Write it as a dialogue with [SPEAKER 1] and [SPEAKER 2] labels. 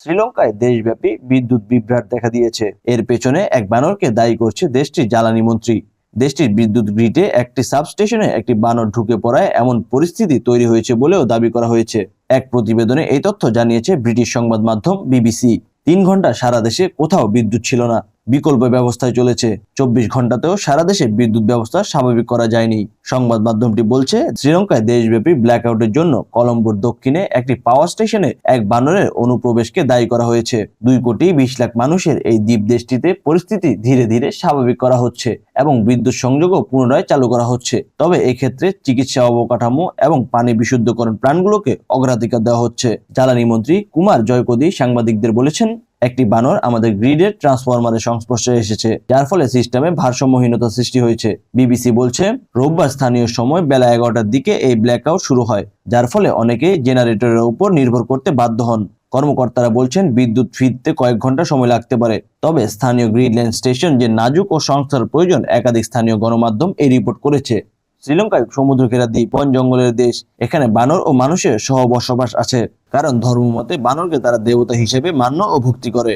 [SPEAKER 1] শ্রীলঙ্কায় দেশব্যাপী বিদ্যুৎ বিভ্রাট দেখা দিয়েছে। এর পেছনে এক বানরকে দায়ী করছে দেশটির জ্বালানি মন্ত্রী। দেশটির বিদ্যুৎ গ্রিডে একটি সাবস্টেশনে একটি বানর ঢুকে পড়ায় এমন পরিস্থিতি তৈরি হয়েছে বলেও দাবি করা হয়েছে। এক প্রতিবেদনে এই তথ্য জানিয়েছে ব্রিটিশ সংবাদ মাধ্যম বিবিসি। 3 ঘন্টা সারা দেশে কোথাও বিদ্যুৎ ছিল না, বিকল্প ব্যবস্থায় চলেছে। 24 ঘন্টাতেও সারা দেশে বিদ্যুৎ ব্যবস্থা স্বাভাবিক করা যায়নি। সংবাদ মাধ্যমটি বলছে, শ্রীলঙ্কায় দেশব্যাপী ব্ল্যাকআউটের জন্য কলম্বোর দক্ষিণে একটি পাওয়ার স্টেশনে এক বানরের অনুপ্রবেশকে দায়ী করা হয়েছে। 2,20,00,000 মানুষের এই দ্বীপ দেশটিতে পরিস্থিতি ধীরে ধীরে স্বাভাবিক করা হচ্ছে এবং বিদ্যুৎ সংযোগও পুনরায় চালু করা হচ্ছে। তবে এক্ষেত্রে চিকিৎসা অবকাঠামো এবং পানি বিশুদ্ধকরণ প্ল্যান্টগুলোকে অগ্রাধিকার দেওয়া হচ্ছে। জ্বালানি মন্ত্রী কুমার জয়কোদি সাংবাদিকদের বলেছেন, একটি বানর আমাদের গ্রিডের ট্রান্সফরমারের সংস্পর্শে এসেছে, যার ফলে সিস্টেমে ভারসাম্যহীনতা সৃষ্টি হয়েছে। বিবিসি বলছে, রোববার স্থানীয় সময় বেলা 11টার দিকে এই ব্ল্যাকআউট শুরু হয়, যার ফলে অনেকেই জেনারেটরের উপর নির্ভর করতে বাধ্য হন। কর্মকর্তারা বলছেন, বিদ্যুৎ ফিরতে কয়েক ঘন্টা সময় লাগতে পারে। তবে স্থানীয় গ্রিড লাইন স্টেশন যে নাজুক ও সংস্থার প্রয়োজন, একাধিক স্থানীয় গণমাধ্যম এই রিপোর্ট করেছে। শ্রীলঙ্কায় সমুদ্র ঘেরা দ্বীপ, বন জঙ্গলের দেশ। এখানে বানর ও মানুষের সহ বসবাস আছে, কারণ ধর্মমতে বানরকে তারা দেবতা হিসেবে মান্য ও ভক্তি করে।